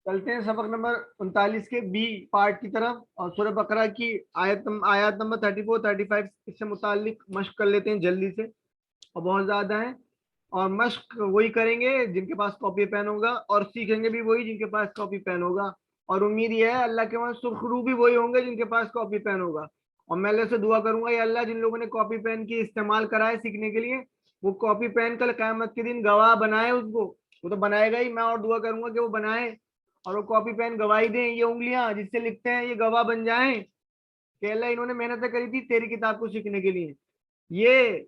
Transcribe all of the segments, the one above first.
چلتے ہیں سبق نمبر 39 کے بی پارٹ کی طرف، اور سورہ بقرہ کی آیات نمبر 34 35 اس سے متعلق مشق کر لیتے ہیں جلدی سے، اور بہت زیادہ ہیں، اور مشق وہی کریں گے جن کے پاس کاپی پین ہوگا، اور سیکھیں گے بھی وہی جن کے پاس کاپی پین ہوگا، اور امید یہ ہے اللہ کے وہاں سرخرو بھی وہی ہوں گے جن کے پاس کاپی پین ہوگا۔ اور میں اللہ سے دعا کروں گا، یا اللہ جن لوگوں نے کاپی پین کی استعمال کرا ہے سیکھنے کے لیے، وہ کاپی پین کل قیامت کے دن گواہ بنائے اس کو، وہ تو بنائے گا ہی، میں اور دعا کروں گا کہ وہ بنائے اور وہ کاپی پین گواہی دیں، یہ انگلیاں جس سے لکھتے ہیں یہ گواہ بن جائیں کہ اللہ انہوں نے محنتیں کری تھی تیری کتاب کو سیکھنے کے لیے۔ یہ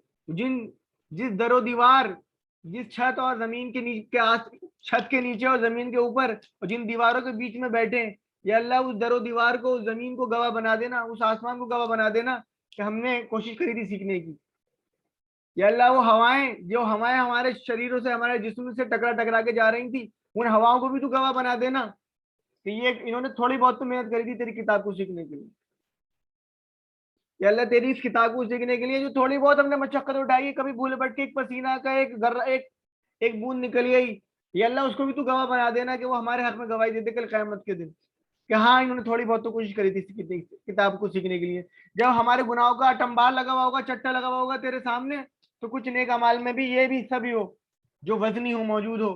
جس در و دیوار، جس چھت اور زمین کے نیچے، چھت کے نیچے اور زمین کے اوپر، اور جن دیواروں کے بیچ میں بیٹھے ہیں، یا اللہ اس در و دیوار کو، اس زمین کو گواہ بنا دینا، اس آسمان کو گواہ بنا دینا کہ ہم نے کوشش کری تھی سیکھنے کی۔ یا اللہ وہ ہوائیں، جو ہوائیں ہمارے شریروں سے، ہمارے جسم سے ٹکرا ٹکرا کے جا رہی تھی، ان ہواؤں کو بھی تو گواہ بنا دینا کہ یہ انہوں نے تھوڑی بہت تو محنت کری تھی تیری کتاب کو سیکھنے کے لیے۔ یا اللہ تیری اس کتاب کو سیکھنے کے لیے جو تھوڑی بہت ہم نے مشقت اٹھائی ہے، کبھی بھول بٹ کے ایک پسینہ کا ایک بوند نکل گئی، یا اللہ اس کو بھی تو گواہ بنا دینا کہ وہ ہمارے حق میں گواہی دیتے کل قیامت کے دن کہ ہاں انہوں نے تھوڑی بہت تو کوشش کری تھی کتاب کو سیکھنے کے لیے۔ جب ہمارے گناہوں کا اٹمبار لگا ہوا ہوگا، چٹا لگا ہوا ہوگا تیرے سامنے، تو کچھ نیک اعمال میں بھی یہ بھی حصہ بھی ہو جو وزنی ہو، موجود ہو،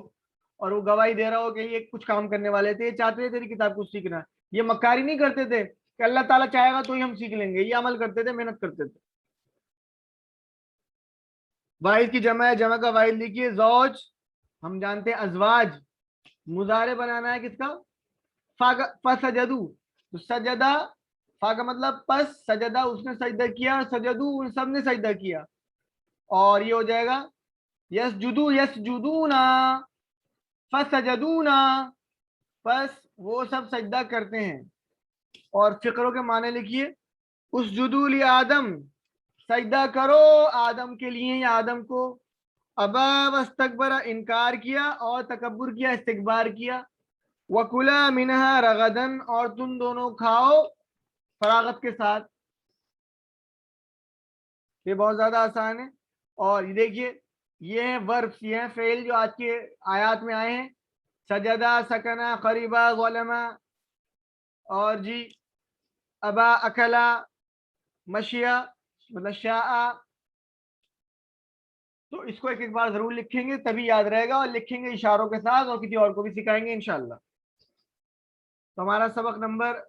اور وہ گواہی دے رہا ہو کہ یہ کچھ کام کرنے والے تھے، یہ چاہتے تھے تیری کتاب کو سیکھنا، یہ مکاری نہیں کرتے تھے کہ اللہ تعالیٰ چاہے گا تو ہی ہم سیکھ لیں گے، یہ عمل کرتے تھے، محنت کرتے تھے۔ واحد کی جمع ہے، جمع کا واحد لکھیے زوج، ہم جانتے ہیں ازواج، مضارع بنانا ہے کس کا؟ فسجدو، تو سجدہ، فا کا مطلب پس، سجدہ اس نے سجدہ کیا، سجدو ان سب نے سجدہ کیا، اور یہ ہو جائے گا یسجدو یسجدونا، فسجدونا، پس وہ سب سجدہ کرتے ہیں۔ اور فقروں کے معنی لکھیے، اسجدو لی آدم، سجدہ کرو آدم کے لیے یا آدم کو، ابا واستکبر انکار کیا اور تکبر کیا، استکبار کیا، وکلا منہا رغدن اور تم دونوں کھاؤ فراغت کے ساتھ۔ یہ بہت زیادہ آسان ہے۔ اور یہ دیکھیے، یہ ہیں وربس، یہ ہیں فعل جو آج کے آیات میں آئے ہیں، سجدہ، سکنا، قریبا، غلما، اور جی ابا، اکلا، مشیا مطلب شاء۔ تو اس کو ایک ایک بار ضرور لکھیں گے تبھی یاد رہے گا، اور لکھیں گے اشاروں کے ساتھ، اور کسی اور کو بھی سکھائیں گے انشاءاللہ۔ تو ہمارا سبق نمبر